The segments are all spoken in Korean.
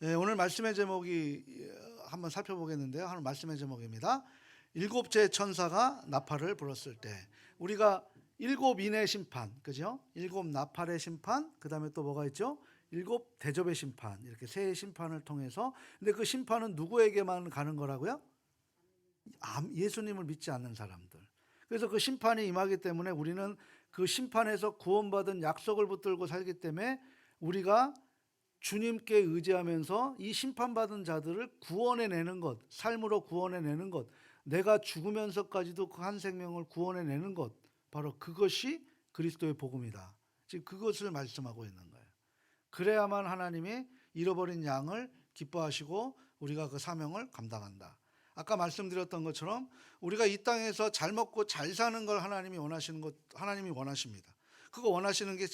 오늘 말씀의 제목이 한번 살펴보겠는데요. 하늘 말씀의 제목입니다. 일곱째 천사가 나팔을 불었을 때. 우리가 일곱 인의 심판, 그죠? 일곱 나팔의 심판, 그 다음에 또 뭐가 있죠? 일곱 대접의 심판, 이렇게 세 심판을 통해서. 근데 그 심판은 누구에게만 가는 거라고요? 예수님을 믿지 않는 사람들. 그래서 그 심판이 임하기 때문에 우리는 그 심판에서 구원받은 약속을 붙들고 살기 때문에 우리가 주님께 의지하면서 이 심판받은 자들을 구원해내는 것, 삶으로 구원해내는 것, 내가 죽으면서까지도 그 한 생명을 구원해내는 것, 바로 그것이 그리스도의 복음이다. 지금 그것을 말씀하고 있는 거예요. 그래야만 하나님이 잃어버린 양을 기뻐하시고 우리가 그 사명을 감당한다. 아까 말씀드렸던 것처럼 우리가 이 땅에서 잘 먹고 잘 사는 걸 하나님이 원하시는 것, 하나님이 원하십니다. 그거 원하시는 게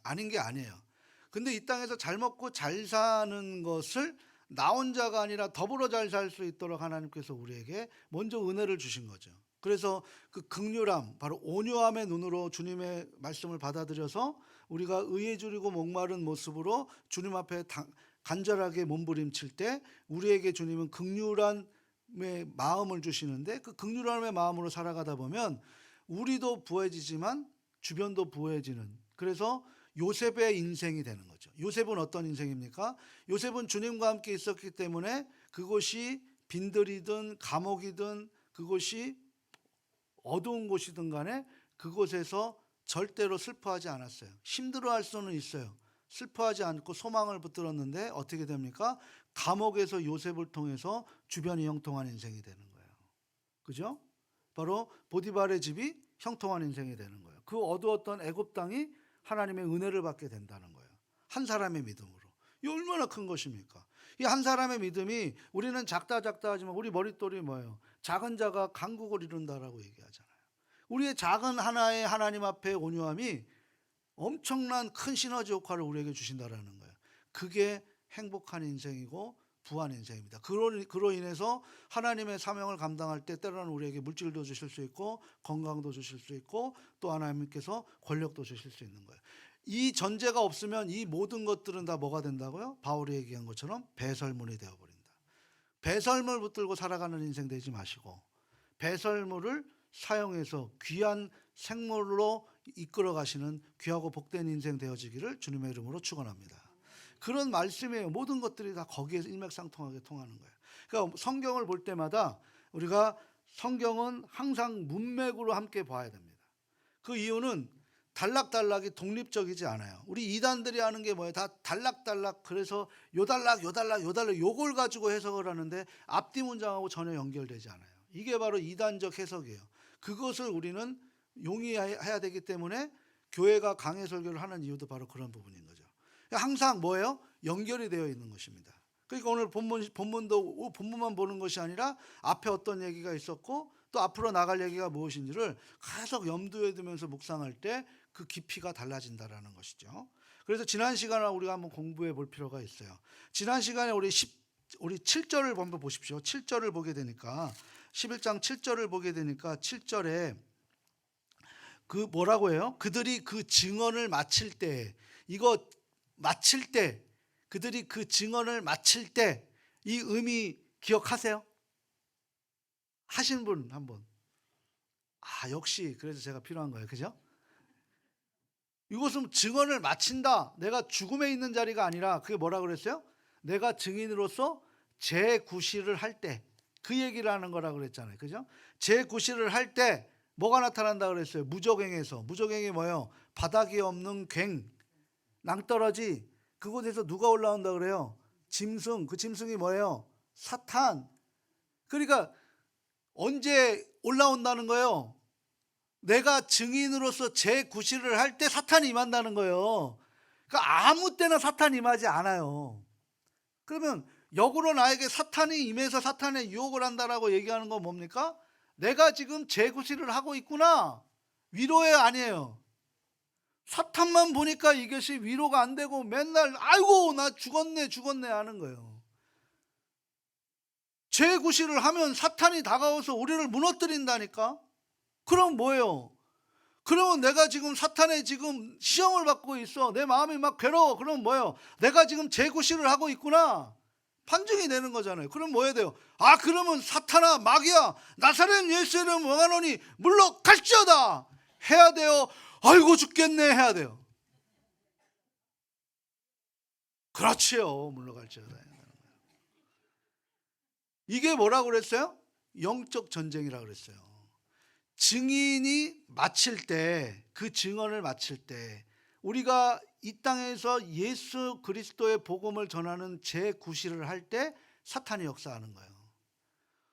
아닌 게 아니에요. 근데 이 땅에서 잘 먹고 잘 사는 것을 나 혼자가 아니라 더불어 잘 살 수 있도록 하나님께서 우리에게 먼저 은혜를 주신 거죠. 그래서 그 긍휼함, 바로 온유함의 눈으로 주님의 말씀을 받아들여서 우리가 의에 줄이고 목마른 모습으로 주님 앞에 간절하게 몸부림칠 때 우리에게 주님은 긍휼한 마음을 주시는데, 그 긍휼함의 마음으로 살아가다 보면 우리도 부해지지만 주변도 부해지는, 그래서 요셉의 인생이 되는 거죠. 요셉은 어떤 인생입니까? 요셉은 주님과 함께 있었기 때문에 그곳이 빈들이든 감옥이든 그곳이 어두운 곳이든 간에 그곳에서 절대로 슬퍼하지 않았어요. 힘들어할 수는 있어요. 슬퍼하지 않고 소망을 붙들었는데 어떻게 됩니까? 감옥에서 요셉을 통해서 주변이 형통한 인생이 되는 거예요. 그죠? 바로 보디발의 집이 형통한 인생이 되는 거예요. 그 어두웠던 애굽 땅이 하나님의 은혜를 받게 된다는 거예요. 한 사람의 믿음으로. 이 얼마나 큰 것입니까? 이 한 사람의 믿음이, 우리는 작다 하지만 우리 머릿돌이 뭐예요? 작은 자가 강국을 이룬다라고 얘기하잖아요. 우리의 작은 하나의 하나님 앞에 온유함이 엄청난 큰 시너지 효과를 우리에게 주신다라는 거예요. 그게 행복한 인생이고 부한 인생입니다. 그로 인해서 하나님의 사명을 감당할 때 때로는 우리에게 물질도 주실 수 있고 건강도 주실 수 있고 또 하나님께서 권력도 주실 수 있는 거예요. 이 전제가 없으면 이 모든 것들은 다 뭐가 된다고요? 바울이 얘기한 것처럼 배설물이 되어버린다. 배설물 붙들고 살아가는 인생 되지 마시고 배설물을 사용해서 귀한 생물로 이끌어 가시는 귀하고 복된 인생 되어지기를 주님의 이름으로 축원합니다. 그런 말씀이에요. 모든 것들이 다 거기에서 일맥상통하게 통하는 거예요. 그러니까 성경을 볼 때마다 우리가 성경은 항상 문맥으로 함께 봐야 됩니다. 그 이유는 단락단락이 독립적이지 않아요. 우리 이단들이 하는 게 뭐예요? 다 단락단락, 그래서 요단락 요걸 가지고 해석을 하는데 앞뒤 문장하고 전혀 연결되지 않아요. 이게 바로 이단적 해석이에요. 그것을 우리는 용이해야 되기 때문에 교회가 강해 설교를 하는 이유도 바로 그런 부분인 거죠. 항상 뭐예요? 연결이 되어 있는 것입니다. 그러니까 오늘 본문만 보는 것이 아니라 앞에 어떤 얘기가 있었고 또 앞으로 나갈 얘기가 무엇인지를 계속 염두에 두면서 묵상할 때 그 깊이가 달라진다라는 것이죠. 그래서 지난 시간에 우리가 한번 공부해 볼 필요가 있어요. 지난 시간에 우리 7절을 한번 보십시오. 7절을 보게 되니까 11장 7절을 보게 되니까 7절에 그 뭐라고 해요? 그들이 그 증언을 마칠 때, 그들이 그 증언을 마칠 때, 이 의미 기억하세요? 하신 분 한번. 역시 그래서 제가 필요한 거예요. 그죠? 이것은 증언을 마친다. 내가 죽음에 있는 자리가 아니라 그게 뭐라 그랬어요? 내가 증인으로서 재구실을 할 때, 그 얘기를 하는 거라고 그랬잖아요. 그죠? 재구실을 할 때 뭐가 나타난다 그랬어요? 무저갱에서. 무저갱이 뭐예요? 바닥이 없는 괭, 낭떠러지. 그곳에서 누가 올라온다 그래요? 짐승. 그 짐승이 뭐예요? 사탄. 그러니까 언제 올라온다는 거예요? 내가 증인으로서 재구실을 할 때 사탄이 임한다는 거예요. 그러니까 아무 때나 사탄이 임하지 않아요. 그러면 역으로 나에게 사탄이 임해서 사탄의 유혹을 한다라고 얘기하는 건 뭡니까? 내가 지금 재구실을 하고 있구나. 위로예요, 아니에요? 사탄만 보니까 이것이 위로가 안 되고 맨날 아이고 나 죽었네 하는 거예요. 재구실을 하면 사탄이 다가와서 우리를 무너뜨린다니까. 그럼 뭐예요? 그러면 내가 지금 사탄의 지금 시험을 받고 있어. 내 마음이 막 괴로워. 그럼 뭐예요? 내가 지금 재구실을 하고 있구나. 판정이 되는 거잖아요. 그럼 뭐 해야 돼요? 아, 그러면 사탄아, 마귀야, 나사렛 예수의 이름 명하노니 물러갈지어다 해야 돼요? 아이고 죽겠네 해야 돼요? 그렇지요. 물러갈지어다. 이게 뭐라고 그랬어요? 영적 전쟁이라고 그랬어요. 증인이 마칠 때, 그 증언을 마칠 때 우리가 이 땅에서 예수 그리스도의 복음을 전하는 재구실을 할 때 사탄이 역사하는 거예요.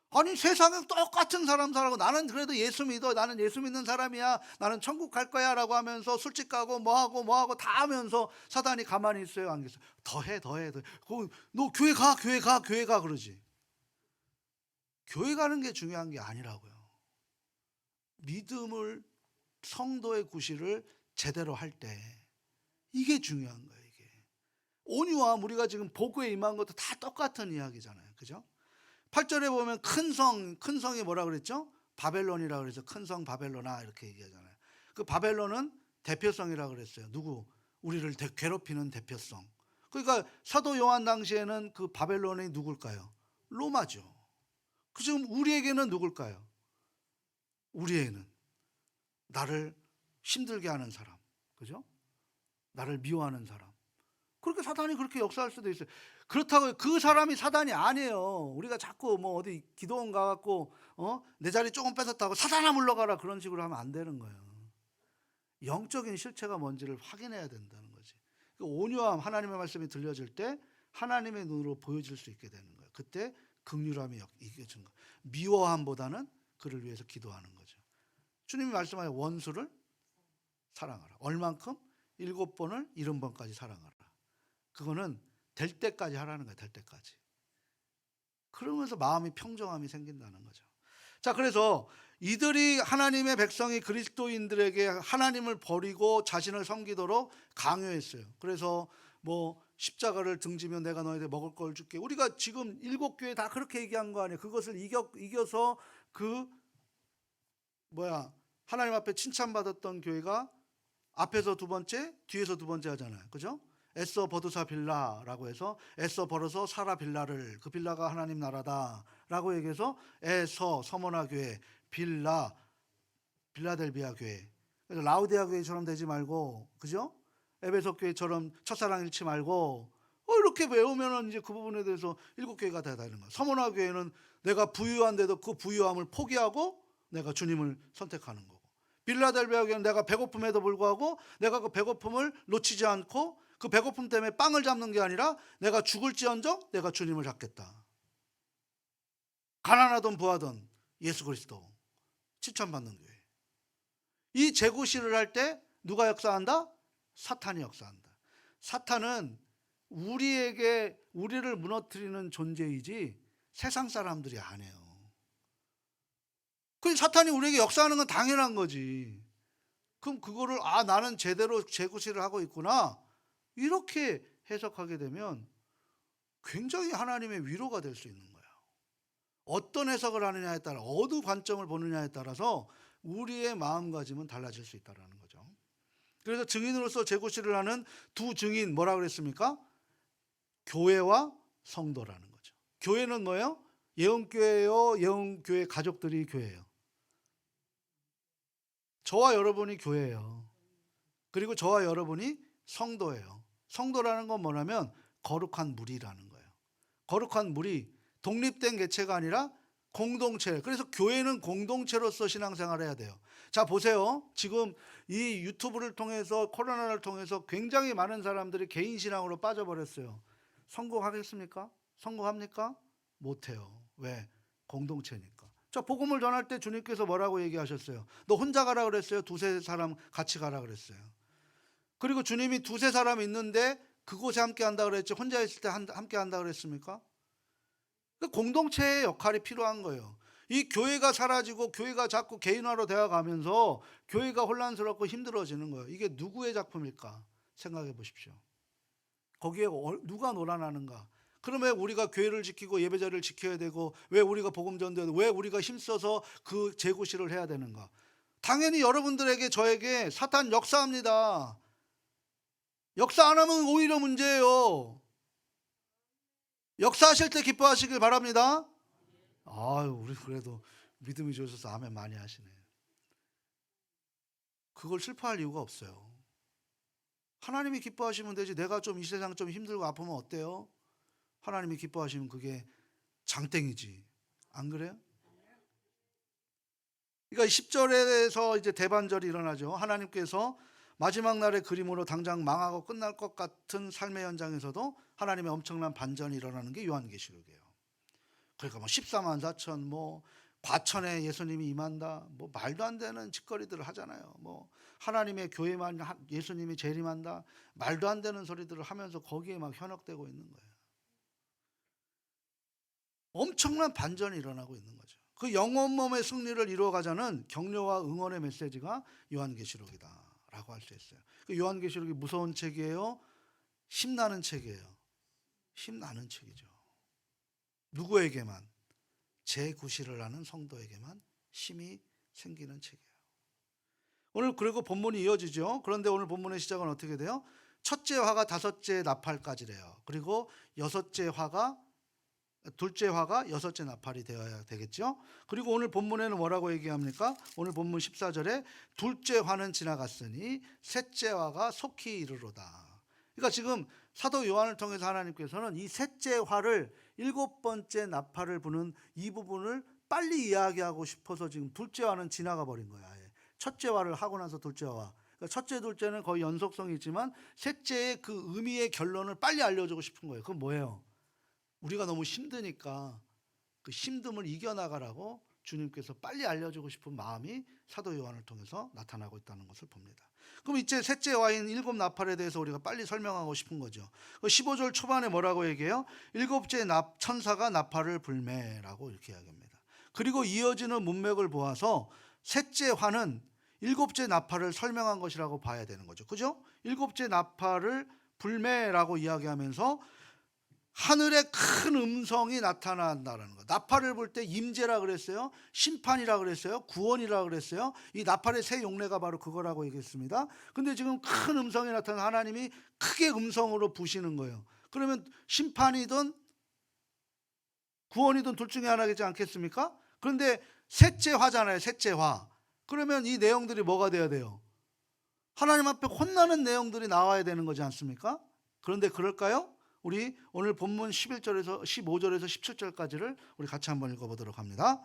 아니, 세상에 똑같은 사람 살고 나는 그래도 예수 믿어, 나는 예수 믿는 사람이야, 나는 천국 갈 거야 라고 하면서 술집 가고 뭐하고 다 하면서 사탄이 가만히 있어요, 안 계세요? 더해. 너 교회 가 그러지. 교회 가는 게 중요한 게 아니라고요. 믿음을, 성도의 구실을 제대로 할 때 이게 중요한 거예요. 이게 온유함, 우리가 지금 복음에 임한 것도 다 똑같은 이야기잖아요. 그죠? 8절에 보면 큰 성이 뭐라 그랬죠? 바벨론이라 그래서 큰 성 바벨로나 이렇게 얘기하잖아요. 그 바벨론은 대표성이라 그랬어요. 누구? 우리를 괴롭히는 대표성. 그러니까 사도 요한 당시에는 그 바벨론이 누굴까요? 로마죠. 그 지금 우리에게는 누굴까요? 우리에게는 나를 힘들게 하는 사람, 그죠? 나를 미워하는 사람. 그렇게 사단이 그렇게 역사할 수도 있어요. 그렇다고 그 사람이 사단이 아니에요. 우리가 자꾸 뭐 어디 기도원 가갖고 내 자리 조금 뺏었다고 사단아 물러가라 그런 식으로 하면 안 되는 거예요. 영적인 실체가 뭔지를 확인해야 된다는 거지. 그 온유함, 하나님의 말씀이 들려질 때 하나님의 눈으로 보여질 수 있게 되는 거예요. 그때 긍휼함이 이겨진 거예요. 미워함보다는 그를 위해서 기도하는 거죠. 주님이 말씀하여 원수를 사랑하라. 얼만큼? 7번을 70번까지 사랑하라. 그거는 될 때까지 하라는 거예요. 될 때까지. 그러면서 마음이 평정함이 생긴다는 거죠. 자, 그래서 이들이 하나님의 백성이 그리스도인들에게 하나님을 버리고 자신을 섬기도록 강요했어요. 그래서 뭐 십자가를 등지면 내가 너희들 먹을 걸 줄게. 우리가 지금 7교회 다 그렇게 얘기한 거 아니에요. 그것을 이겨서 하나님 앞에 칭찬받았던 교회가 앞에서 2번째, 뒤에서 2번째 하잖아요. 그죠? 애써 버드사 빌라라고 해서 애써 벌어서 사라 빌라를, 그 빌라가 하나님 나라다라고 얘기해서 애서 서머나 교회, 빌라델비아 교회. 그래서 라우디아 교회처럼 되지 말고, 그죠? 에베소 교회처럼 첫사랑 잃지 말고 이렇게 외우면은 이제 그 부분에 대해서 7교회가 다 되는 거예요. 서머나 교회는 내가 부유한데도 그 부유함을 포기하고 내가 주님을 선택하는 거고, 빌라델비아 교회는 내가 배고픔에도 불구하고 내가 그 배고픔을 놓치지 않고 그 배고픔 때문에 빵을 잡는 게 아니라 내가 죽을지언정 내가 주님을 잡겠다. 가난하든 부하든 예수 그리스도 칭찬받는 교회. 이 재구실을 할 때 누가 역사한다? 사탄이 역사한다. 사탄은 우리를 무너뜨리는 존재이지 세상 사람들이 아니에요. 그 사탄이 우리에게 역사하는 건 당연한 거지. 그럼 그거를 나는 제대로 재구실을 하고 있구나 이렇게 해석하게 되면 굉장히 하나님의 위로가 될 수 있는 거예요. 어떤 해석을 하느냐에 따라, 어느 관점을 보느냐에 따라서 우리의 마음가짐은 달라질 수 있다는 거죠. 그래서 증인으로서 재구실을 하는 두 증인 뭐라 그랬습니까? 교회와 성도라는 거죠. 교회는 뭐예요? 예언교회요. 예언교회 가족들이 교회예요. 저와 여러분이 교회예요. 그리고 저와 여러분이 성도예요. 성도라는 건 뭐냐면 거룩한 무리라는 거예요. 거룩한 무리, 독립된 개체가 아니라 공동체. 그래서 교회는 공동체로서 신앙생활을 해야 돼요. 자, 보세요. 지금 이 유튜브를 통해서, 코로나를 통해서 굉장히 많은 사람들이 개인 신앙으로 빠져버렸어요. 성공하겠습니까? 성공합니까? 못해요. 왜? 공동체니까. 자, 복음을 전할 때 주님께서 뭐라고 얘기하셨어요? 너 혼자 가라 그랬어요? 2-3사람 같이 가라 그랬어요? 그리고 주님이 2-3사람 있는데 그곳에 함께 한다 그랬지 혼자 있을 때 함께 한다 그랬습니까? 공동체의 역할이 필요한 거예요. 이 교회가 사라지고 교회가 자꾸 개인화로 되어가면서 교회가 혼란스럽고 힘들어지는 거예요. 이게 누구의 작품일까 생각해 보십시오. 거기에 누가 놀아나는가? 그러면 왜 우리가 교회를 지키고 예배자를 지켜야 되고, 왜 우리가 복음 전도해야 되고, 왜 우리가 힘써서 그 재구실을 해야 되는가? 당연히 여러분들에게 저에게 사탄 역사합니다. 역사 안 하면 오히려 문제예요. 역사하실 때 기뻐하시길 바랍니다. 아유, 우리 그래도 믿음이 좋으셔서 아멘 많이 하시네. 그걸 슬퍼할 이유가 없어요. 하나님이 기뻐하시면 되지. 내가 좀 이 세상 좀 힘들고 아프면 어때요? 하나님이 기뻐하시면 그게 장땡이지. 안 그래요? 그러니까 10절에서 이제 대반절이 일어나죠. 하나님께서 마지막 날의 그림으로 당장 망하고 끝날 것 같은 삶의 현장에서도 하나님의 엄청난 반전이 일어나는 게 요한계시록이에요. 그러니까 뭐 14만 4천 뭐 과천에 예수님이 임한다. 뭐 말도 안 되는 짓거리들을 하잖아요. 뭐 하나님의 교회만 예수님이 재림한다. 말도 안 되는 소리들을 하면서 거기에 막 현혹되고 있는 거예요. 엄청난 반전이 일어나고 있는 거죠. 그 영혼 몸의 승리를 이루어가자는 격려와 응원의 메시지가 요한계시록이다라고 할 수 있어요. 그 요한계시록이 무서운 책이에요? 힘나는 책이에요? 힘나는 책이죠. 누구에게만? 재구실을 하는 성도에게만 힘이 생기는 책이에요. 오늘 그리고 본문이 이어지죠. 그런데 오늘 본문의 시작은 어떻게 돼요? 첫째 화가 다섯째 나팔까지래요. 그리고 둘째 화가 여섯째 나팔이 되어야 되겠죠. 그리고 오늘 본문에는 뭐라고 얘기합니까? 오늘 본문 14절에 둘째 화는 지나갔으니 셋째 화가 속히 이르로다. 그러니까 지금 사도 요한을 통해서 하나님께서는 이 셋째 화를 일곱 번째 나팔을 부는 이 부분을 빨리 이야기하고 싶어서 지금 둘째 화는 지나가 버린 거야. 첫째 화를 하고 나서 둘째 화. 그러니까 첫째, 둘째는 거의 연속성이 있지만 셋째의 그 의미의 결론을 빨리 알려주고 싶은 거예요. 그건 뭐예요? 우리가 너무 힘드니까 그 힘듦을 이겨나가라고 주님께서 빨리 알려주고 싶은 마음이 사도 요한을 통해서 나타나고 있다는 것을 봅니다. 그럼 이제 셋째 화인 일곱 나팔에 대해서 우리가 빨리 설명하고 싶은 거죠. 15절 초반에 뭐라고 얘기해요? 일곱째 천사가 나팔을 불매라고 이렇게 이야기합니다. 그리고 이어지는 문맥을 보아서 셋째 화는 일곱째 나팔을 설명한 것이라고 봐야 되는 거죠. 그죠? 일곱째 나팔을 불매라고 이야기하면서 하늘에 큰 음성이 나타난다는 거. 나팔을 불 때 임재라 그랬어요. 심판이라 그랬어요. 구원이라 그랬어요. 이 나팔의 새 용례가 바로 그거라고 얘기했습니다. 근데 지금 큰 음성이 나타나 하나님이 크게 음성으로 부시는 거예요. 그러면 심판이든 구원이든 둘 중에 하나겠지 않겠습니까? 그런데 셋째 화잖아요. 셋째 화. 그러면 이 내용들이 뭐가 돼야 돼요? 하나님 앞에 혼나는 내용들이 나와야 되는 거지 않습니까? 그런데 그럴까요? 우리 오늘 본문 11절에서 15절에서 17절까지를 우리 같이 한번 읽어보도록 합니다.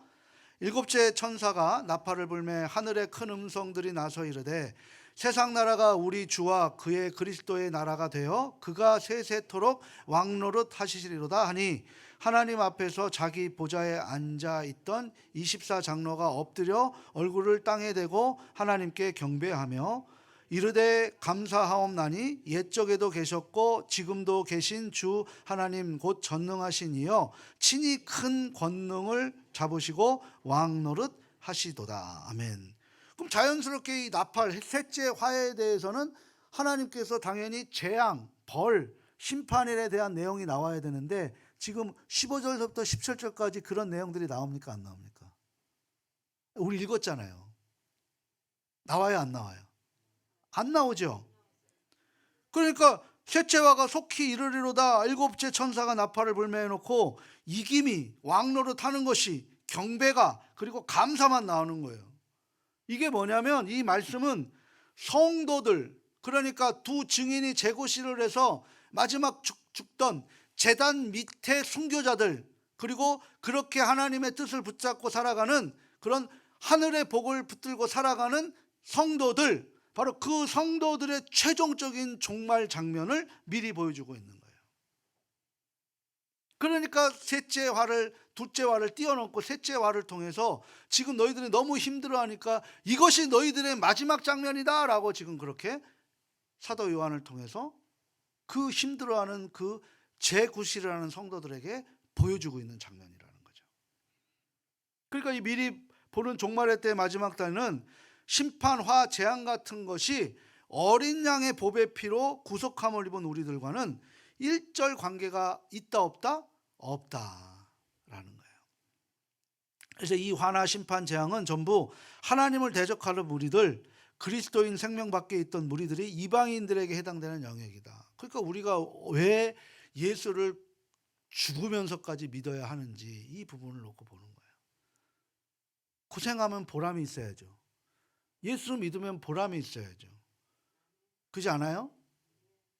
일곱째 천사가 나팔을 불매 하늘에 큰 음성들이 나서 이르되 세상 나라가 우리 주와 그의 그리스도의 나라가 되어 그가 세세토록 왕노릇 하시리로다 하니 하나님 앞에서 자기 보좌에 앉아 있던 24장로가 엎드려 얼굴을 땅에 대고 하나님께 경배하며 이르되 감사하옵나니 옛적에도 계셨고 지금도 계신 주 하나님 곧 전능하신 이여 친히 큰 권능을 잡으시고 왕노릇 하시도다. 아멘. 그럼 자연스럽게 이 나팔 셋째 화에 대해서는 하나님께서 당연히 재앙, 벌, 심판에 대한 내용이 나와야 되는데 지금 15절부터 17절까지 그런 내용들이 나옵니까? 안 나옵니까? 우리 읽었잖아요. 나와요? 안 나와요? 안 나오죠. 그러니까 셋째 화가 속히 이르리로다. 일곱째 천사가 나팔을 불매해 놓고 이김이 왕노릇 하는 것이 경배가 그리고 감사만 나오는 거예요. 이게 뭐냐면 이 말씀은 성도들 그러니까 두 증인이 재고시를 해서 마지막 죽던 제단 밑에 순교자들 그리고 그렇게 하나님의 뜻을 붙잡고 살아가는 그런 하늘의 복을 붙들고 살아가는 성도들 바로 그 성도들의 최종적인 종말 장면을 미리 보여주고 있는 거예요. 그러니까 셋째 화를 둘째 화를 띄워놓고 셋째 화를 통해서 지금 너희들이 너무 힘들어하니까 이것이 너희들의 마지막 장면이다 라고 지금 그렇게 사도 요한을 통해서 그 힘들어하는 그 재구실을 하는 성도들에게 보여주고 있는 장면이라는 거죠. 그러니까 이 미리 보는 종말의 때 마지막 때는 심판화 재앙 같은 것이 어린 양의 보배 피로 구속함을 입은 우리들과는 일절 관계가 있다 없다? 없다라는 거예요. 그래서 이 화나 심판 재앙은 전부 하나님을 대적하는 무리들, 그리스도인 생명 밖에 있던 무리들이 이방인들에게 해당되는 영역이다. 그러니까 우리가 왜 예수를 죽으면서까지 믿어야 하는지 이 부분을 놓고 보는 거예요. 고생하면 보람이 있어야죠. 예수 믿으면 보람이 있어야죠. 그렇지 않아요?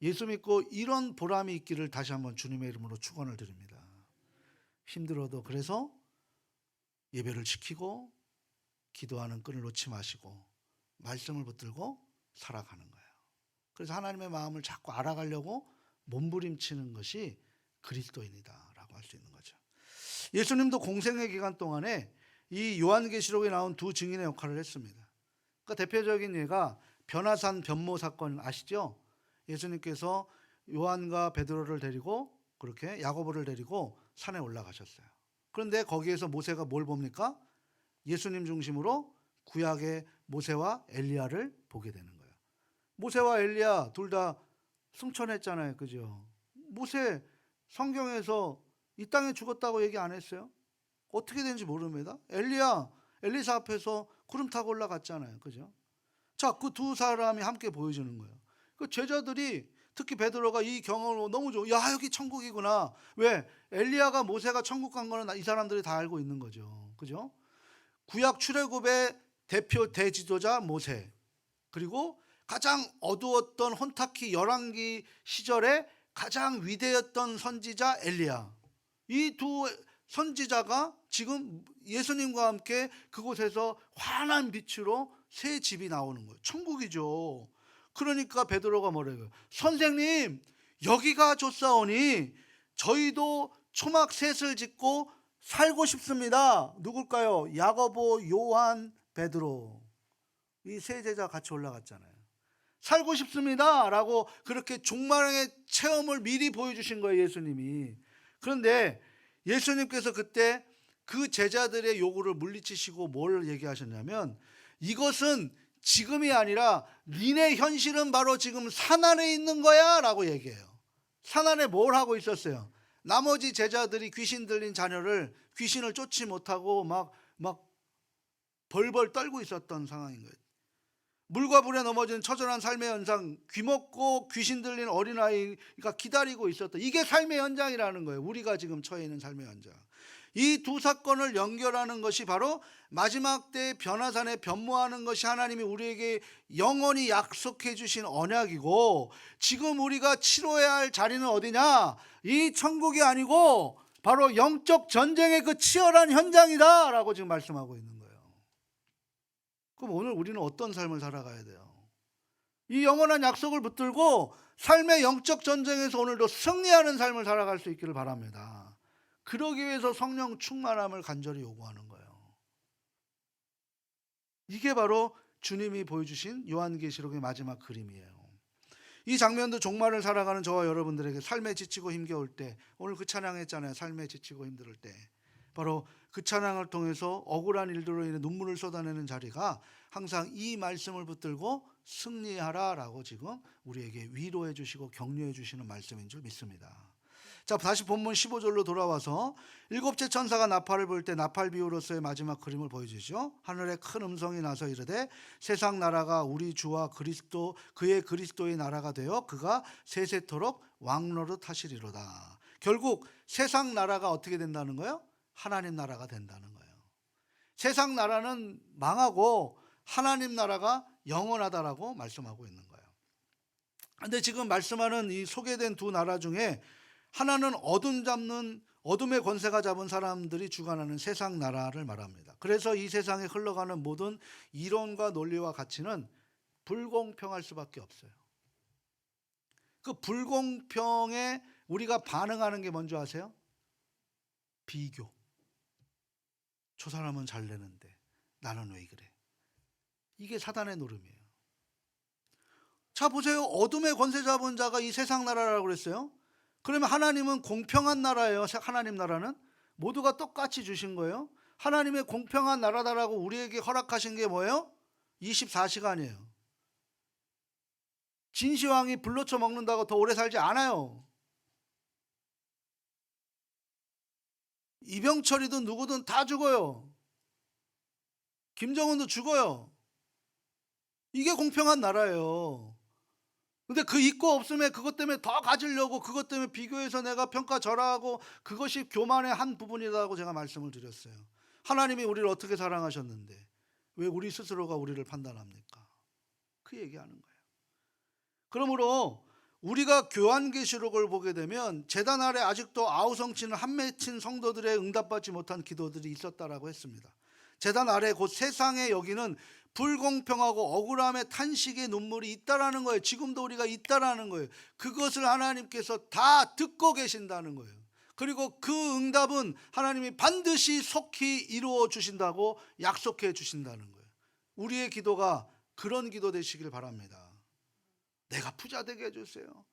예수 믿고 이런 보람이 있기를 다시 한번 주님의 이름으로 축원을 드립니다. 힘들어도 그래서 예배를 지키고 기도하는 끈을 놓지 마시고 말씀을 붙들고 살아가는 거예요. 그래서 하나님의 마음을 자꾸 알아가려고 몸부림치는 것이 그리스도인이다라고 할 수 있는 거죠. 예수님도 공생의 기간 동안에 이 요한계시록에 나온 두 증인의 역할을 했습니다. 그러니까 대표적인 예가 변화산 변모 사건 아시죠? 예수님께서 요한과 베드로를 데리고 그렇게 야고보를 데리고 산에 올라가셨어요. 그런데 거기에서 모세가 뭘 봅니까? 예수님 중심으로 구약의 모세와 엘리야를 보게 되는 거예요. 모세와 엘리야 둘 다 승천했잖아요. 그죠? 모세 성경에서 이 땅에 죽었다고 얘기 안 했어요? 어떻게 된지 모릅니다. 엘리야, 엘리사 앞에서 구름 타고 올라갔잖아요. 그죠? 자, 그 두 사람이 함께 보여주는 거예요. 그 제자들이 특히 베드로가 이 경험을 너무 좋아. 야, 여기 천국이구나. 왜? 엘리야가 모세가 천국 간 거는 이 사람들이 다 알고 있는 거죠. 그죠? 구약 출애굽의 대표 대지도자 모세, 그리고 가장 어두웠던 혼탁히 열왕기 시절에 가장 위대했던 선지자 엘리야. 이 두 선지자가 지금 예수님과 함께 그곳에서 환한 빛으로 새 집이 나오는 거예요. 천국이죠. 그러니까 베드로가 뭐래요? 선생님, 여기가 좋사오니 저희도 초막 셋을 짓고 살고 싶습니다. 누굴까요? 야고보, 요한, 베드로. 이 세 제자 같이 올라갔잖아요. 살고 싶습니다 라고 그렇게 종말의 체험을 미리 보여주신 거예요, 예수님이. 그런데 예수님께서 그때 그 제자들의 요구를 물리치시고 뭘 얘기하셨냐면, 이것은 지금이 아니라 니네 현실은 바로 지금 산 안에 있는 거야 라고 얘기해요. 산 안에 뭘 하고 있었어요? 나머지 제자들이 귀신 들린 자녀를 귀신을 쫓지 못하고 막 벌벌 떨고 있었던 상황인 거예요. 물과 불에 넘어진 처절한 삶의 현상, 귀먹고 귀신 들린 어린아이가 기다리고 있었던, 이게 삶의 현장이라는 거예요. 우리가 지금 처해 있는 삶의 현장. 이 두 사건을 연결하는 것이 바로 마지막 때 변화산에 변모하는 것이 하나님이 우리에게 영원히 약속해 주신 언약이고, 지금 우리가 치러야 할 자리는 어디냐? 이 천국이 아니고 바로 영적 전쟁의 그 치열한 현장이다 라고 지금 말씀하고 있는 거예요. 그럼 오늘 우리는 어떤 삶을 살아가야 돼요? 이 영원한 약속을 붙들고 삶의 영적 전쟁에서 오늘도 승리하는 삶을 살아갈 수 있기를 바랍니다. 그러기 위해서 성령 충만함을 간절히 요구하는 거예요. 이게 바로 주님이 보여주신 요한계시록의 마지막 그림이에요. 이 장면도 종말을 살아가는 저와 여러분들에게 삶에 지치고 힘겨울 때, 오늘 그 찬양했잖아요. 삶에 지치고 힘들 때, 바로 그 찬양을 통해서 억울한 일들로 인해 눈물을 쏟아내는 자리가 항상 이 말씀을 붙들고 승리하라 라고 지금 우리에게 위로해 주시고 격려해 주시는 말씀인 줄 믿습니다. 자, 다시 본문 15절로 돌아와서 일곱째 천사가 나팔을 불 때 나팔 비유로서의 마지막 그림을 보여주죠. 하늘에 큰 음성이 나서 이르되 세상 나라가 우리 주와 그리스도 그의 그리스도의 나라가 되어 그가 세세토록 왕노릇 하시리로다. 결국 세상 나라가 어떻게 된다는 거예요? 하나님 나라가 된다는 거예요. 세상 나라는 망하고 하나님 나라가 영원하다라고 말씀하고 있는 거예요. 그런데 지금 말씀하는 이 소개된 두 나라 중에 하나는 어둠의 권세가 잡은 사람들이 주관하는 세상 나라를 말합니다. 그래서 이 세상에 흘러가는 모든 이론과 논리와 가치는 불공평할 수밖에 없어요. 그 불공평에 우리가 반응하는 게 뭔지 아세요? 비교. 저 사람은 잘 내는데 나는 왜 그래? 이게 사단의 노름이에요. 자, 보세요. 어둠의 권세 잡은 자가 이 세상 나라라고 그랬어요. 그러면 하나님은 공평한 나라예요. 하나님 나라는 모두가 똑같이 주신 거예요. 하나님의 공평한 나라다라고 우리에게 허락하신 게 뭐예요? 24시간이에요. 진시황이 불로쳐 먹는다고 더 오래 살지 않아요. 이병철이든 누구든 다 죽어요. 김정은도 죽어요. 이게 공평한 나라예요. 근데 그 있고 없음에 그것 때문에 더 가지려고, 그것 때문에 비교해서 내가 평가절하하고, 그것이 교만의 한 부분이라고 제가 말씀을 드렸어요. 하나님이 우리를 어떻게 사랑하셨는데 왜 우리 스스로가 우리를 판단합니까? 그 얘기하는 거예요. 그러므로 우리가 교환계시록을 보게 되면 제단 아래 아직도 아우성치는 한 맺힌 성도들의 응답받지 못한 기도들이 있었다라고 했습니다. 제단 아래 곧 세상에 여기는 불공평하고 억울함의 탄식의 눈물이 있다라는 거예요. 지금도 우리가 있다라는 거예요. 그것을 하나님께서 다 듣고 계신다는 거예요. 그리고 그 응답은 하나님이 반드시 속히 이루어 주신다고 약속해 주신다는 거예요. 우리의 기도가 그런 기도 되시길 바랍니다. 내가 부자 되게 해주세요.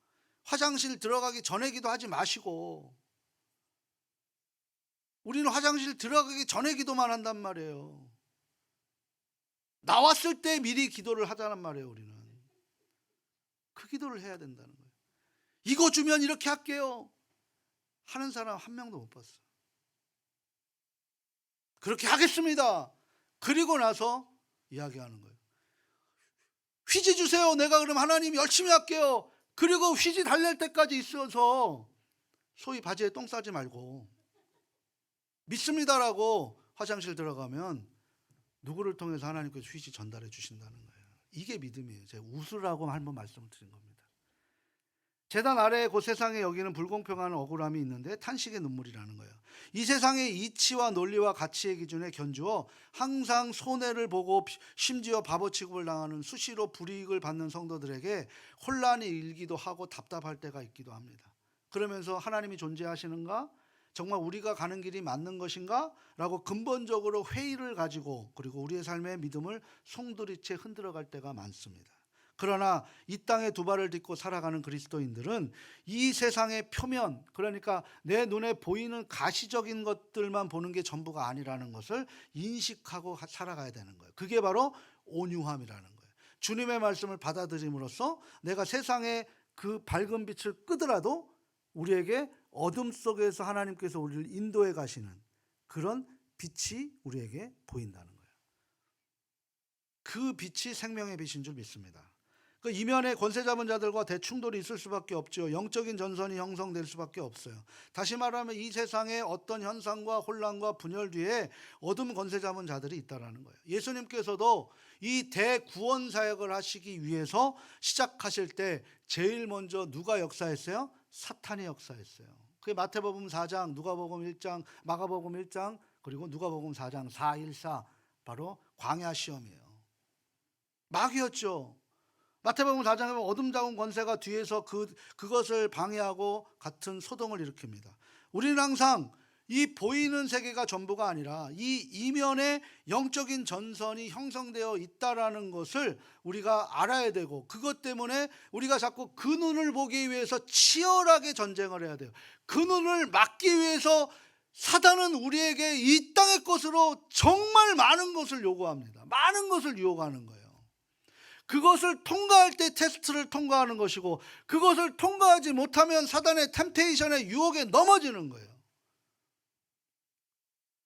화장실 들어가기 전에 기도하지 마시고, 우리는 화장실 들어가기 전에 기도만 한단 말이에요. 나왔을 때 미리 기도를 하자는 말이에요. 우리는 그 기도를 해야 된다는 거예요. 이거 주면 이렇게 할게요 하는 사람 한 명도 못 봤어요. 그렇게 하겠습니다. 그리고 나서 이야기하는 거예요. 휘지 주세요. 내가 그럼 하나님 열심히 할게요. 그리고 휘지 달랠 때까지 있어서 소위 바지에 똥 싸지 말고 믿습니다라고 화장실 들어가면 누구를 통해서 하나님께서 휘지 전달해 주신다는 거예요. 이게 믿음이에요. 제가 웃으라고 한번 말씀을 드린 겁니다. 제단 아래 그 세상에 여기는 불공평한 억울함이 있는데 탄식의 눈물이라는 거예요. 이 세상의 이치와 논리와 가치의 기준에 견주어 항상 손해를 보고 심지어 바보 취급을 당하는, 수시로 불이익을 받는 성도들에게 혼란이 일기도 하고 답답할 때가 있기도 합니다. 그러면서 하나님이 존재하시는가? 정말 우리가 가는 길이 맞는 것인가? 라고 근본적으로 회의를 가지고, 그리고 우리의 삶의 믿음을 송두리째 흔들어갈 때가 많습니다. 그러나 이 땅에 두 발을 딛고 살아가는 그리스도인들은 이 세상의 표면, 그러니까 내 눈에 보이는 가시적인 것들만 보는 게 전부가 아니라는 것을 인식하고 살아가야 되는 거예요. 그게 바로 온유함이라는 거예요. 주님의 말씀을 받아들임으로써 내가 세상의 그 밝은 빛을 끄더라도 우리에게 어둠 속에서 하나님께서 우리를 인도해 가시는 그런 빛이 우리에게 보인다는 거예요. 그 빛이 생명의 빛인 줄 믿습니다. 그 이면에 권세 잡은 자들과 대충돌이 있을 수밖에 없죠. 영적인 전선이 형성될 수밖에 없어요. 다시 말하면 이 세상의 어떤 현상과 혼란과 분열 뒤에 어둠 권세 잡은 자들이 있다라는 거예요. 예수님께서도 이 대구원 사역을 하시기 위해서 시작하실 때 제일 먼저 누가 역사했어요? 사탄이 역사했어요. 그게 마태복음 4장, 누가복음 1장, 마가복음 1장, 그리고 누가복음 4장 414, 바로 광야 시험이에요. 마귀였죠. 마태복음 4장에 보면 어둠 잡은 권세가 뒤에서 그것을 방해하고 같은 소동을 일으킵니다. 우리는 항상 이 보이는 세계가 전부가 아니라 이 이면에 영적인 전선이 형성되어 있다라는 것을 우리가 알아야 되고, 그것 때문에 우리가 자꾸 그 눈을 보기 위해서 치열하게 전쟁을 해야 돼요. 그 눈을 막기 위해서 사단은 우리에게 이 땅의 것으로 정말 많은 것을 요구합니다. 많은 것을 유혹하는 거예요. 그것을 통과할 때 테스트를 통과하는 것이고, 그것을 통과하지 못하면 사단의 템테이션의 유혹에 넘어지는 거예요.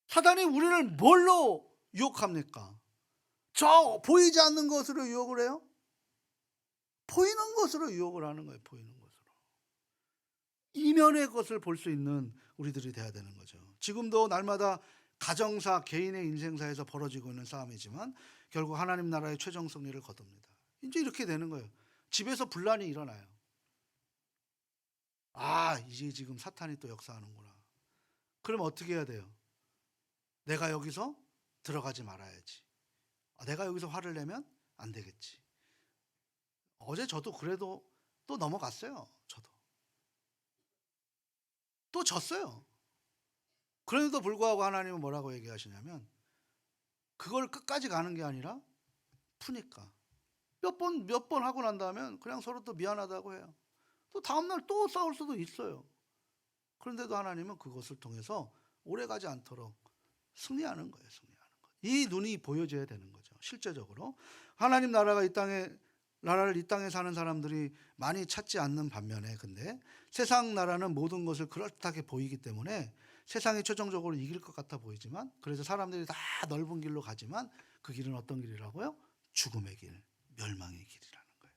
사단이 우리를 뭘로 유혹합니까? 저 보이지 않는 것으로 유혹을 해요? 보이는 것으로 유혹을 하는 거예요. 보이는 것으로. 이면의 것을 볼 수 있는 우리들이 돼야 되는 거죠. 지금도 날마다 가정사, 개인의 인생사에서 벌어지고 있는 싸움이지만 결국 하나님 나라의 최종 승리를 거둡니다. 이제 이렇게 되는 거예요. 집에서 분란이 일어나요. 아, 이제 지금 사탄이 또 역사하는구나. 그럼 어떻게 해야 돼요? 내가 여기서 들어가지 말아야지. 내가 여기서 화를 내면 안 되겠지. 어제 저도 그래도 또 넘어갔어요. 저도 또 졌어요. 그런데도 불구하고 하나님은 뭐라고 얘기하시냐면, 그걸 끝까지 가는 게 아니라 푸니까 몇 번 하고 난 다음에 그냥 서로 또 미안하다고 해요. 또 다음날 또 싸울 수도 있어요. 그런데도 하나님은 그것을 통해서 오래가지 않도록 승리하는 거예요. 승리하는 거. 이 눈이 보여져야 되는 거죠. 실제적으로 하나님 나라가 나라를 이 땅에 사는 사람들이 많이 찾지 않는 반면에, 근데 세상 나라는 모든 것을 그럴듯하게 보이기 때문에 세상이 최종적으로 이길 것 같아 보이지만, 그래서 사람들이 다 넓은 길로 가지만 그 길은 어떤 길이라고요? 죽음의 길, 멸망의 길이라는 거예요.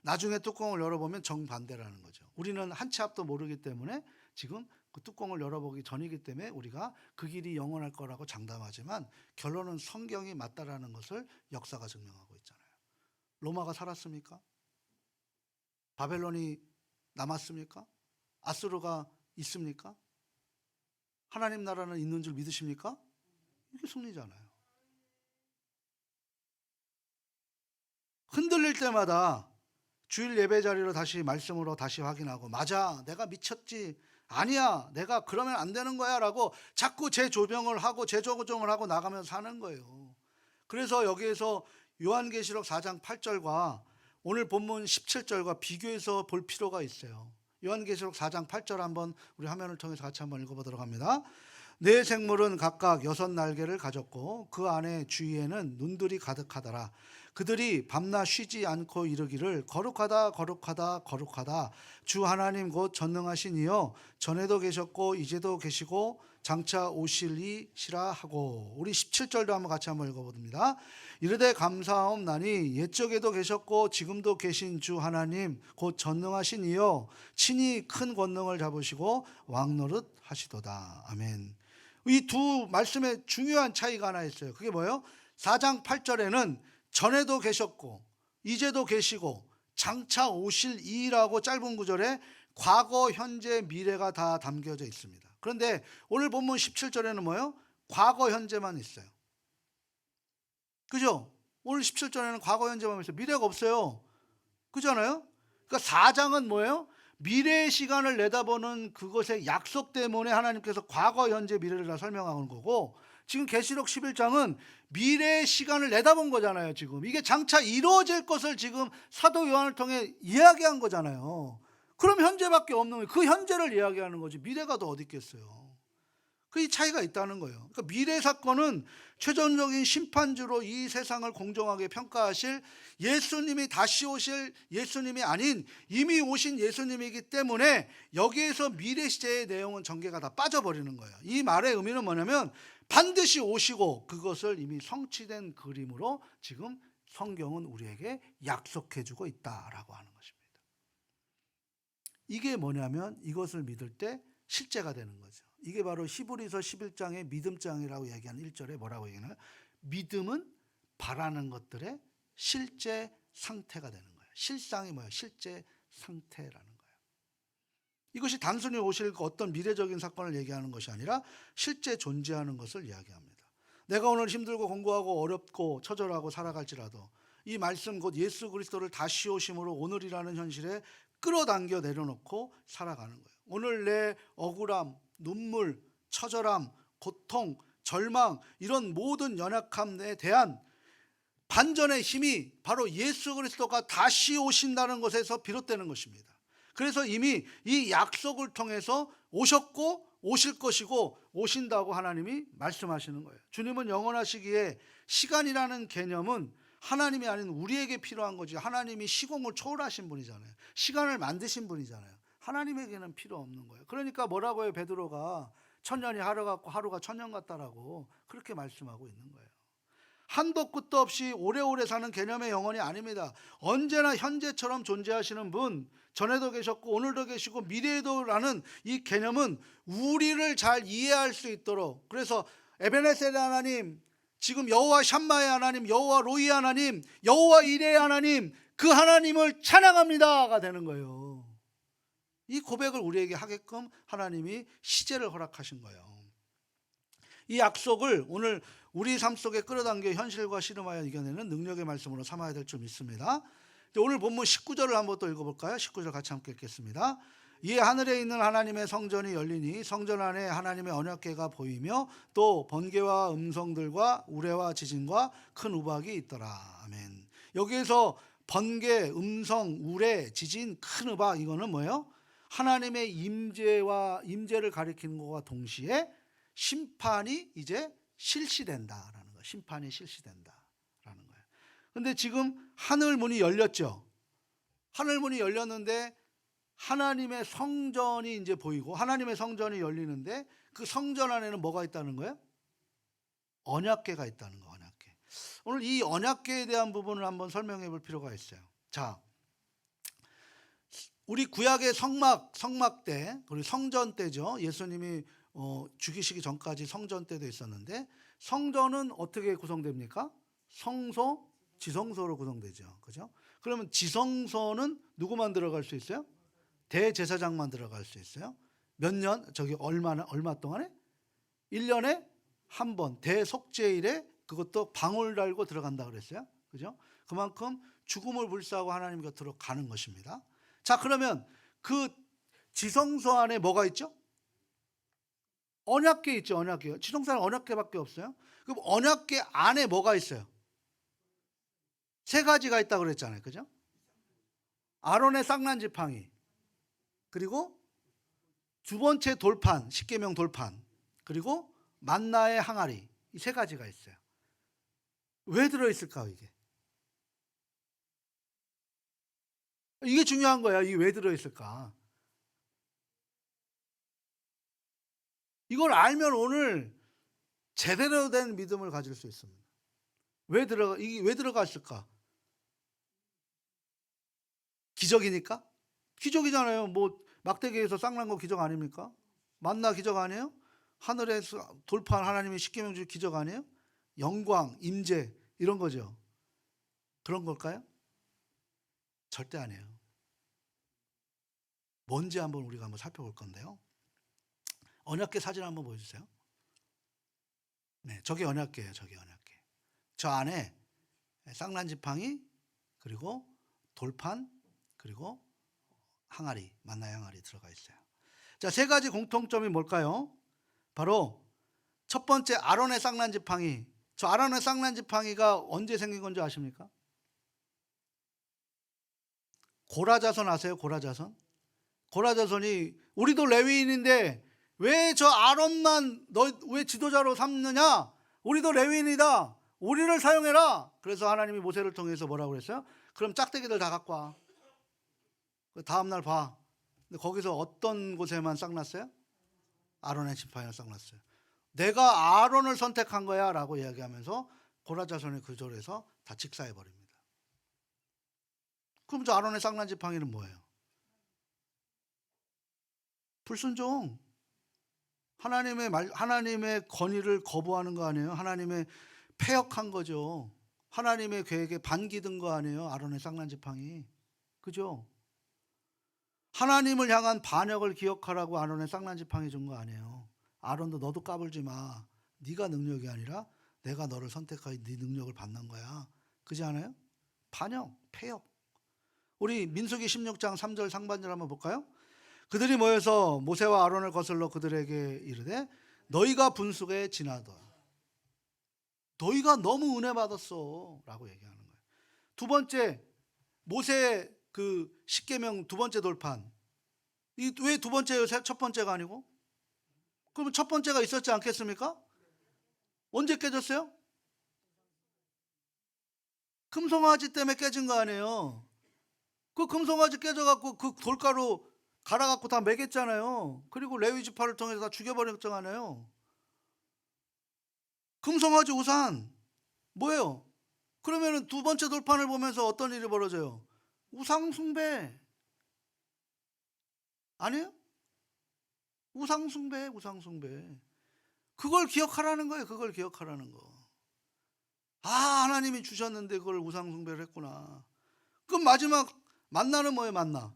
나중에 뚜껑을 열어보면 정반대라는 거죠. 우리는 한 치 앞도 모르기 때문에 지금 그 뚜껑을 열어보기 전이기 때문에 우리가 그 길이 영원할 거라고 장담하지만, 결론은 성경이 맞다라는 것을 역사가 증명하고 있잖아요. 로마가 살았습니까? 바벨론이 남았습니까? 아수르가 있습니까? 하나님 나라는 있는 줄 믿으십니까? 이게 승리잖아요. 흔들릴 때마다 주일 예배 자리로 다시 말씀으로 다시 확인하고, 맞아, 내가 미쳤지, 아니야, 내가 그러면 안 되는 거야 라고 자꾸 재조명을 하고 재조정을 하고 나가면서 사는 거예요. 그래서 여기에서 요한계시록 4장 8절과 오늘 본문 17절과 비교해서 볼 필요가 있어요. 요한계시록 4장 8절 한번 우리 화면을 통해서 같이 한번 읽어보도록 합니다. 네 생물은 각각 6날개를 가졌고 그 안에 주위에는 눈들이 가득하더라. 그들이 밤낮 쉬지 않고 이르기를 거룩하다 거룩하다 거룩하다 주 하나님 곧 전능하신 이여 전에도 계셨고 이제도 계시고 장차 오실이시라 하고. 우리 17절도 한번 같이 한번 읽어봅니다. 이르되 감사하옵나니 옛적에도 계셨고 지금도 계신 주 하나님 곧 전능하신 이여 친히 큰 권능을 잡으시고 왕노릇 하시도다. 아멘. 이 두 말씀에 중요한 차이가 하나 있어요. 그게 뭐예요? 4장 8절에는 전에도 계셨고 이제도 계시고 장차 오실 이라고 짧은 구절에 과거, 현재, 미래가 다 담겨져 있습니다. 그런데 오늘 본문 17절에는 뭐예요? 과거, 현재만 있어요. 그죠? 오늘 17절에는 과거, 현재만 있어요. 미래가 없어요. 그잖아요? 그러니까 4장은 뭐예요? 미래의 시간을 내다보는 그것의 약속 때문에 하나님께서 과거, 현재, 미래를 다 설명하는 거고, 지금 계시록 11장은 미래의 시간을 내다본 거잖아요. 지금 이게 장차 이루어질 것을 지금 사도 요한을 통해 이야기한 거잖아요. 그럼 현재밖에 없는 거예요. 그 현재를 이야기하는 거지 미래가 더 어디 있겠어요. 그 차이가 있다는 거예요. 그러니까 미래 사건은 최종적인 심판주로 이 세상을 공정하게 평가하실 예수님이 다시 오실 예수님이 아닌 이미 오신 예수님이기 때문에 여기에서 미래 시제의 내용은 전개가 다 빠져버리는 거예요. 이 말의 의미는 뭐냐면 반드시 오시고 그것을 이미 성취된 그림으로 지금 성경은 우리에게 약속해주고 있다라고 하는 것입니다. 이게 뭐냐면 이것을 믿을 때 실제가 되는 거죠. 이게 바로 히브리서 11장의 믿음장이라고 얘기하는 1절에 뭐라고 얘기하나요? 믿음은 바라는 것들의 실제 상태가 되는 거예요. 실상이 뭐예요? 실제 상태라는 거예요. 이것이 단순히 오실 어떤 미래적인 사건을 얘기하는 것이 아니라 실제 존재하는 것을 이야기합니다. 내가 오늘 힘들고 공부하고 어렵고 처절하고 살아갈지라도 이 말씀 곧 예수 그리스도를 다시 오심으로 오늘이라는 현실에 끌어당겨 내려놓고 살아가는 거예요. 오늘 내 억울함, 눈물, 처절함, 고통, 절망 이런 모든 연약함에 대한 반전의 힘이 바로 예수 그리스도가 다시 오신다는 것에서 비롯되는 것입니다. 그래서 이미 이 약속을 통해서 오셨고 오실 것이고 오신다고 하나님이 말씀하시는 거예요. 주님은 영원하시기에 시간이라는 개념은 하나님이 아닌 우리에게 필요한 거지, 하나님이 시공을 초월하신 분이잖아요. 시간을 만드신 분이잖아요. 하나님에게는 필요 없는 거예요. 그러니까 뭐라고 해요? 베드로가 천년이 하루 같고 하루가 천년 같다라고 그렇게 말씀하고 있는 거예요. 한도 끝도 없이 오래오래 사는 개념의 영혼이 아닙니다. 언제나 현재처럼 존재하시는 분, 전에도 계셨고 오늘도 계시고 미래에도라는 이 개념은 우리를 잘 이해할 수 있도록, 그래서 에베네셀 하나님, 지금 여호와 샴마의 하나님, 여호와 로이 하나님, 여호와 이레의 하나님, 그 하나님을 찬양합니다가 되는 거예요. 이 고백을 우리에게 하게끔 하나님이 시제를 허락하신 거예요. 이 약속을 오늘 우리 삶 속에 끌어당겨 현실과 씨름하여 이겨내는 능력의 말씀으로 삼아야 될 줄 믿습니다. 오늘 본문 19절을 한번 또 읽어볼까요? 19절 같이 함께 읽겠습니다. 이에 하늘에 있는 하나님의 성전이 열리니 성전 안에 하나님의 언약궤가 보이며 또 번개와 음성들과 우레와 지진과 큰 우박이 있더라. 아멘. 여기에서 번개, 음성, 우레, 지진, 큰 우박, 이거는 뭐예요? 하나님의 임재를 가리키는 것과 동시에 심판이 이제 실시된다라는 거예요. 심판이 실시된다라는 거예요. 근데 지금 하늘 문이 열렸죠. 하늘 문이 열렸는데 하나님의 성전이 이제 보이고 하나님의 성전이 열리는데 그 성전 안에는 뭐가 있다는 거예요? 언약궤가 있다는 거. 언약궤. 오늘 이 언약궤에 대한 부분을 한번 설명해 볼 필요가 있어요. 자, 우리 구약의 성막 때, 그리고 성전 때죠. 예수님이 죽이시기 전까지 성전 때도 있었는데, 성전은 어떻게 구성됩니까? 성소, 지성소로 구성되죠. 그죠? 그러면 지성소는 누구만 들어갈 수 있어요? 대제사장만 들어갈 수 있어요. 몇 년? 얼마 동안에? 1년에 한 번 대속죄일에 그것도 방울 달고 들어간다 그랬어요. 그죠? 그만큼 죽음을 불사하고 하나님 곁으로 가는 것입니다. 자, 그러면 그 지성소 안에 뭐가 있죠? 언약궤 있죠. 언약궤. 지성소는 언약궤밖에 없어요. 그럼 언약궤 안에 뭐가 있어요? 세 가지가 있다고 그랬잖아요. 그죠? 아론의 쌍난 지팡이, 그리고 두 번째 돌판, 십계명 돌판, 그리고 만나의 항아리. 이 세 가지가 있어요. 왜 들어있을까 이게? 이게 중요한 거야. 이게 왜 들어있을까? 이걸 알면 오늘 제대로 된 믿음을 가질 수 있습니다. 이게 왜 들어갔을까? 기적이니까? 기적이잖아요. 뭐 막대기에서 쌍난 거 기적 아닙니까? 만나 기적 아니에요? 하늘에서 돌판 하나님이 십계명 줄 기적 아니에요? 영광, 임재 이런 거죠. 그런 걸까요? 절대 아니에요. 뭔지 우리가 한번 살펴볼 건데요. 언약궤 사진 한번 보여주세요. 네, 저게 언약궤예요. 저게 언약궤. 저 안에 쌍난 지팡이, 그리고 돌판, 그리고 항아리, 만나의 항아리 들어가 있어요. 자, 세 가지 공통점이 뭘까요? 바로 첫 번째, 아론의 쌍난 지팡이. 저 아론의 쌍난 지팡이가 언제 생긴 건지 아십니까? 고라자손 아세요? 고라자손? 고라자손이 우리도 레위인인데 왜 저 아론만 너 왜 지도자로 삼느냐? 우리도 레위인이다. 우리를 사용해라. 그래서 하나님이 모세를 통해서 뭐라고 그랬어요? 그럼 짝대기들 다 갖고 와. 다음날 봐. 근데 거기서 어떤 곳에만 쌍났어요? 아론의 지팡이가 쌍났어요. 내가 아론을 선택한 거야 라고 이야기하면서 고라자손의 구절에서 다 직사해 버립니다. 그럼 저 아론의 쌍난 지팡이는 뭐예요? 불순종. 하나님의 권위를 거부하는 거 아니에요? 하나님의 패역한 거죠. 하나님의 계획에 반기든 거 아니에요? 아론의 쌍난 지팡이. 그죠? 하나님을 향한 반역을 기억하라고 아론의 쌍난 지팡이 준 거 아니에요? 아론도 너도 까불지 마. 네가 능력이 아니라 내가 너를 선택하여 네 능력을 받는 거야. 그지 않아요? 반역, 패역. 우리 민수기 16장 3절 상반절 한번 볼까요? 그들이 모여서 모세와 아론을 거슬러 그들에게 이르되 너희가 분수에 지나다. 너희가 너무 은혜 받았어 라고 얘기하는 거예요. 두 번째, 모세의 그 십계명 두 번째 돌판. 왜 두 번째예요? 첫 번째가 아니고? 그러면 첫 번째가 있었지 않겠습니까? 언제 깨졌어요? 금송아지 때문에 깨진 거 아니에요? 그 금송아지 깨져갖고 그 돌가루 갈아갖고 다 매겼잖아요. 그리고 레위 지파를 통해서 다 죽여버렸잖아요. 금송아지 우산 뭐예요? 그러면은 두 번째 돌판을 보면서 어떤 일이 벌어져요? 우상 숭배 아니에요? 우상 숭배. 그걸 기억하라는 거예요. 그걸 기억하라는 거. 아, 하나님이 주셨는데 그걸 우상 숭배를 했구나. 그럼 마지막 만나는 뭐예요? 만나.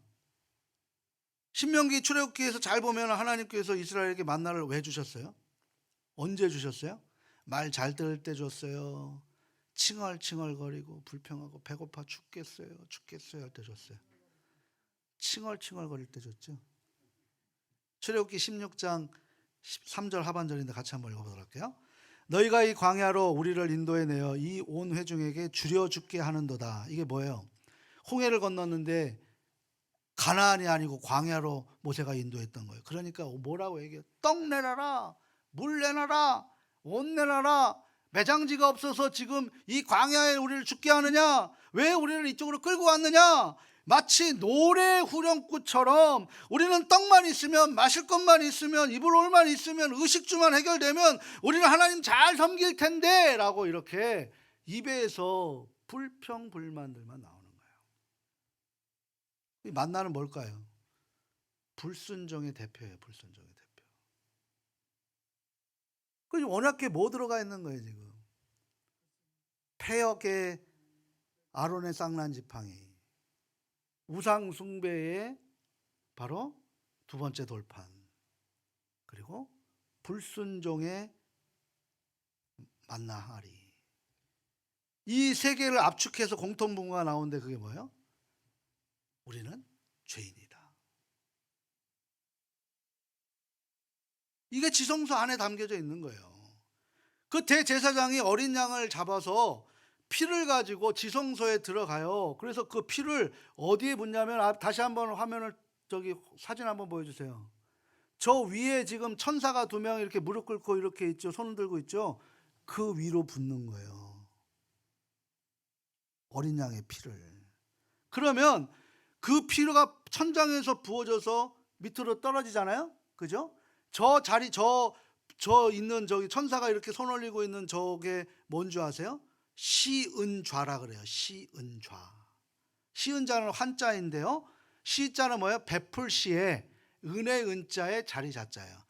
신명기 출애굽기에서 잘 보면 하나님께서 이스라엘에게 만나를 왜 주셨어요? 언제 주셨어요? 말 잘 들을 때 줬어요? 칭얼칭얼거리고 불평하고 배고파 죽겠어요 할 때 줬어요? 칭얼칭얼거릴 때 줬죠. 출애굽기 16장 13절 하반절인데 같이 한번 읽어보도록 할게요. 너희가 이 광야로 우리를 인도해 내어 이 온 회중에게 주려 죽게 하는도다. 이게 뭐예요? 홍해를 건넜는데 가나안이 아니고 광야로 모세가 인도했던 거예요. 그러니까 뭐라고 얘기해요? 떡 내놔라, 물 내놔라, 옷 내놔라. 매장지가 없어서 지금 이 광야에 우리를 죽게 하느냐? 왜 우리를 이쪽으로 끌고 왔느냐? 마치 노래 후렴구처럼 우리는 떡만 있으면, 마실 것만 있으면, 입을 옷만 있으면, 의식주만 해결되면 우리는 하나님 잘 섬길 텐데 라고 이렇게 입에서 불평불만들만 나오는 거예요. 이 만나는 뭘까요? 불순종의 대표예요. 불순종의 대표. 그 언약궤에 뭐 들어가 있는 거예요 지금? 폐역의 아론의 쌍난 지팡이, 우상 숭배의 바로 두 번째 돌판, 그리고 불순종의 만나하리. 이 세 개를 압축해서 공통분모가 나오는데 그게 뭐예요? 우리는 죄인이다. 이게 지성소 안에 담겨져 있는 거예요. 그 대제사장이 어린 양을 잡아서 피를 가지고 지성소에 들어가요. 그래서 그 피를 어디에 붓냐면, 다시 한번 화면을 사진 한번 보여주세요. 저 위에 지금 천사가 두 명 이렇게 무릎 꿇고 이렇게 있죠. 손을 들고 있죠. 그 위로 붓는 거예요. 어린 양의 피를. 그러면 그 피가 천장에서 부어져서 밑으로 떨어지잖아요. 그죠? 저 자리, 저 있는 저기 천사가 이렇게 손 올리고 있는 저게 뭔지 아세요? 시은좌라 그래요. 시은좌. 시은자는 한자인데요. 시자는 뭐예요? 베풀 시에 은혜 은자의 자리 자자예요.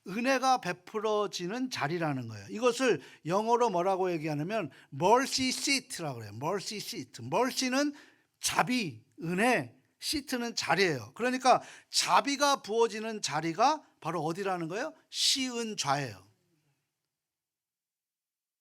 은혜가 베풀어지는 자리라는 거예요. 이것을 영어로 뭐라고 얘기하냐면 mercy seat라고 그래요. mercy seat. mercy는 자비, 은혜, 시트는 자리예요. 그러니까 자비가 부어지는 자리가 바로 어디라는 거예요? 시은좌예요.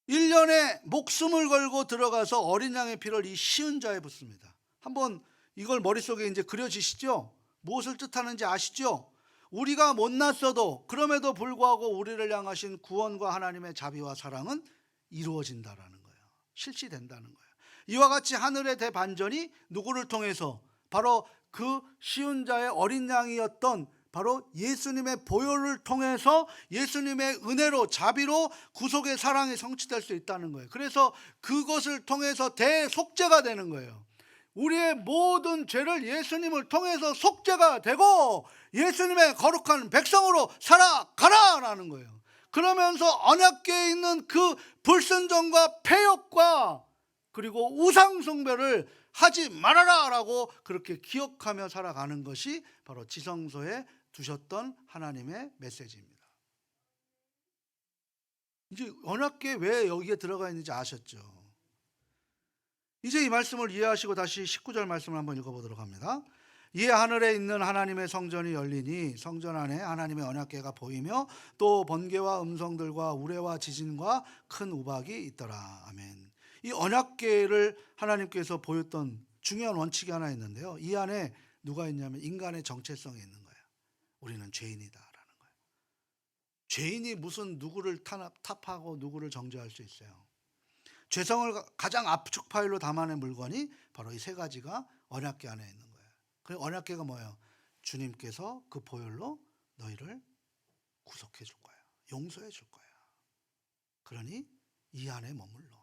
1년에 목숨을 걸고 들어가서 어린 양의 피를 이 시은좌에 붓습니다. 한번 이걸 머릿속에 이제 그려지시죠? 무엇을 뜻하는지 아시죠? 우리가 못났어도 그럼에도 불구하고 우리를 향하신 구원과 하나님의 자비와 사랑은 이루어진다라는 거예요. 실시된다는 거예요. 이와 같이 하늘의 대반전이 누구를 통해서, 바로 그 시은자의 어린 양이었던 바로 예수님의 보혈을 통해서 예수님의 은혜로, 자비로 구속의 사랑이 성취될 수 있다는 거예요. 그래서 그것을 통해서 대속죄가 되는 거예요. 우리의 모든 죄를 예수님을 통해서 속죄가 되고 예수님의 거룩한 백성으로 살아가라라는 거예요. 그러면서 언약궤에 있는 그 불순종과 패역과 그리고 우상숭배를 하지 말아라라고 그렇게 기억하며 살아가는 것이 바로 지성소에 두셨던 하나님의 메시지입니다. 이제 언약궤 왜 여기에 들어가 있는지 아셨죠? 이제 이 말씀을 이해하시고 다시 19절 말씀을 한번 읽어보도록 합니다. 이에 하늘에 있는 하나님의 성전이 열리니 성전 안에 하나님의 언약궤가 보이며 또 번개와 음성들과 우레와 지진과 큰 우박이 있더라. 아멘. 이 언약궤를 하나님께서 보였던 중요한 원칙이 하나 있는데요. 이 안에 누가 있냐면 인간의 정체성이 있는 거예요. 우리는 죄인이다라는 거예요. 죄인이 무슨 누구를 탑하고 누구를 정죄할 수 있어요? 죄성을 가장 압축 파일로 담아낸 물건이 바로 이 세 가지가 언약궤 안에 있는 거예요. 그 언약궤가 뭐예요? 주님께서 그 보혈로 너희를 구속해 줄 거야. 용서해 줄 거야. 그러니 이 안에 머물러.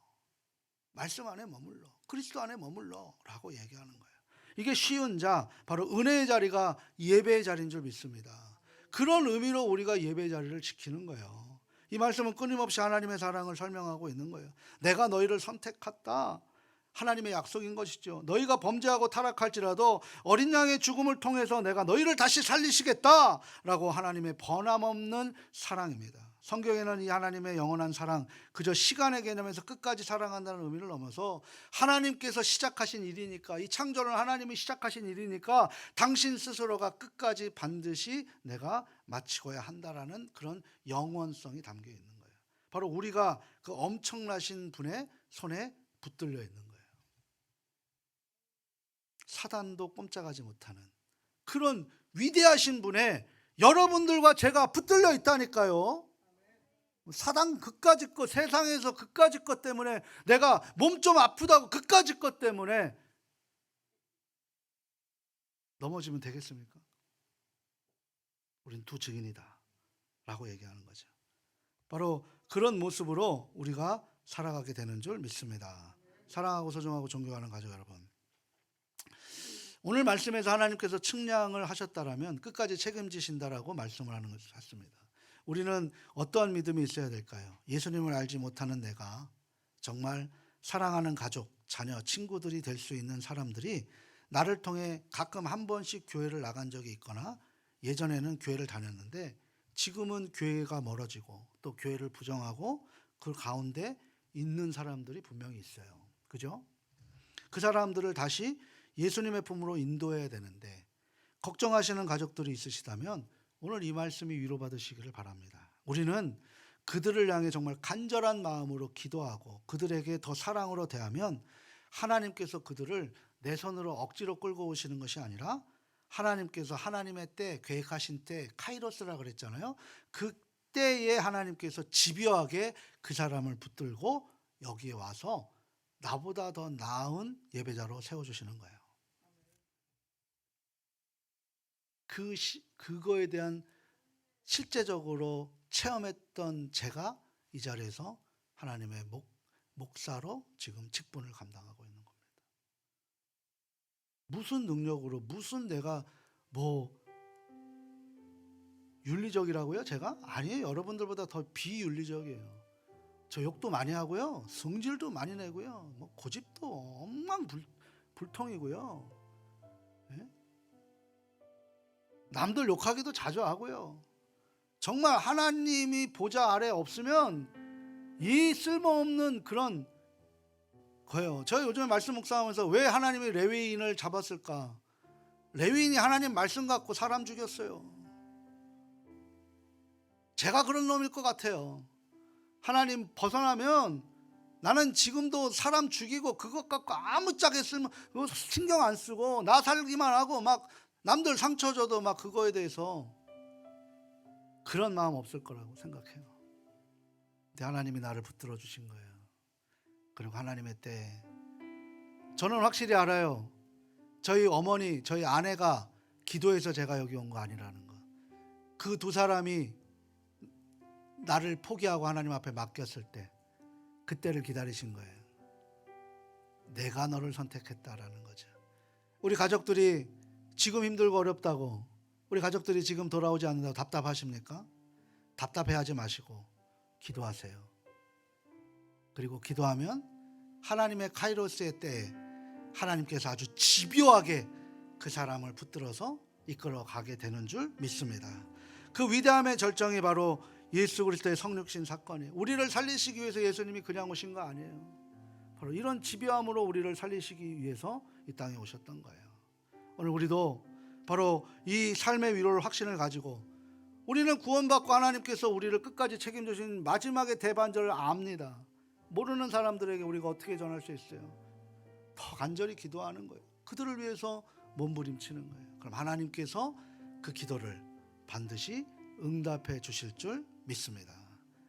말씀 안에 머물러. 그리스도 안에 머물러 라고 얘기하는 거예요. 이게 쉬운 자, 바로 은혜의 자리가 예배의 자리인 줄 믿습니다. 그런 의미로 우리가 예배의 자리를 지키는 거예요. 이 말씀은 끊임없이 하나님의 사랑을 설명하고 있는 거예요. 내가 너희를 선택했다. 하나님의 약속인 것이죠. 너희가 범죄하고 타락할지라도 어린 양의 죽음을 통해서 내가 너희를 다시 살리시겠다라고 하나님의 번함없는 사랑입니다. 성경에는 이 하나님의 영원한 사랑, 그저 시간의 개념에서 끝까지 사랑한다는 의미를 넘어서 하나님께서 시작하신 일이니까, 이 창조는 하나님이 시작하신 일이니까 당신 스스로가 끝까지 반드시 내가 마치고야 한다라는 그런 영원성이 담겨 있는 거예요. 바로 우리가 그 엄청나신 분의 손에 붙들려 있는 거예요. 사단도 꼼짝하지 못하는 그런 위대하신 분의 여러분들과 제가 붙들려 있다니까요. 사단 그까짓 것, 세상에서 그까짓 것 때문에 내가 몸 좀 아프다고 그까짓 것 때문에 넘어지면 되겠습니까? 우린 두 증인이다 라고 얘기하는 거죠. 바로 그런 모습으로 우리가 살아가게 되는 줄 믿습니다. 사랑하고 소중하고 존경하는 가족 여러분, 오늘 말씀에서 하나님께서 측량을 하셨다라면 끝까지 책임지신다라고 말씀을 하는 것을 같습니다. 우리는 어떠한 믿음이 있어야 될까요? 예수님을 알지 못하는 내가 정말 사랑하는 가족, 자녀, 친구들이 될 수 있는 사람들이 나를 통해 가끔 한 번씩 교회를 나간 적이 있거나 예전에는 교회를 다녔는데 지금은 교회가 멀어지고 또 교회를 부정하고 그 가운데 있는 사람들이 분명히 있어요. 그죠? 그 사람들을 다시 예수님의 품으로 인도해야 되는데 걱정하시는 가족들이 있으시다면 오늘 이 말씀이 위로받으시기를 바랍니다. 우리는 그들을 향해 정말 간절한 마음으로 기도하고 그들에게 더 사랑으로 대하면 하나님께서 그들을 내 손으로 억지로 끌고 오시는 것이 아니라 하나님께서 하나님의 때 계획하신 때 카이로스라 그랬잖아요. 그때에 하나님께서 집요하게 그 사람을 붙들고 여기에 와서 나보다 더 나은 예배자로 세워주시는 거예요. 그거에 대한 실제적으로 체험했던 제가 이 자리에서 하나님의 목사로 지금 직분을 감당하고 있는 겁니다. 무슨 능력으로, 무슨 내가 뭐 윤리적이라고요? 제가? 아니에요. 여러분들보다 더 비윤리적이에요. 저 욕도 많이 하고요. 성질도 많이 내고요. 뭐 고집도 엉망불통이고요. 예? 남들 욕하기도 자주 하고요. 정말 하나님이 보좌 아래 없으면 이 쓸모없는 그런 거예요. 저 요즘에 말씀 묵상하면서 왜 하나님이 레위인을 잡았을까? 레위인이 하나님 말씀 갖고 사람 죽였어요. 제가 그런 놈일 것 같아요. 하나님 벗어나면 나는 지금도 사람 죽이고 그것 갖고 아무짝에 신경 안 쓰고 나 살기만 하고 막 남들 상처 줘도 막 그거에 대해서 그런 마음 없을 거라고 생각해요. 근데 하나님이 나를 붙들어 주신 거예요. 그리고 하나님의 때 저는 확실히 알아요. 저희 어머니, 저희 아내가 기도해서 제가 여기 온 거 아니라는 거. 그 두 사람이 나를 포기하고 하나님 앞에 맡겼을 때 그때를 기다리신 거예요. 내가 너를 선택했다라는 거죠. 우리 가족들이 지금 힘들고 어렵다고, 우리 가족들이 지금 돌아오지 않는다고 답답하십니까? 답답해하지 마시고 기도하세요. 그리고 기도하면 하나님의 카이로스의 때에 하나님께서 아주 집요하게 그 사람을 붙들어서 이끌어 가게 되는 줄 믿습니다. 그 위대함의 절정이 바로 예수 그리스도의 성육신 사건이에요. 우리를 살리시기 위해서 예수님이 그냥 오신 거 아니에요. 바로 이런 집요함으로 우리를 살리시기 위해서 이 땅에 오셨던 거예요. 오늘 우리도 바로 이 삶의 위로를 확신을 가지고 우리는 구원받고 하나님께서 우리를 끝까지 책임지신 마지막의 대반절을 압니다. 모르는 사람들에게 우리가 어떻게 전할 수 있어요? 더 간절히 기도하는 거예요. 그들을 위해서 몸부림치는 거예요. 그럼 하나님께서 그 기도를 반드시 응답해 주실 줄 믿습니다.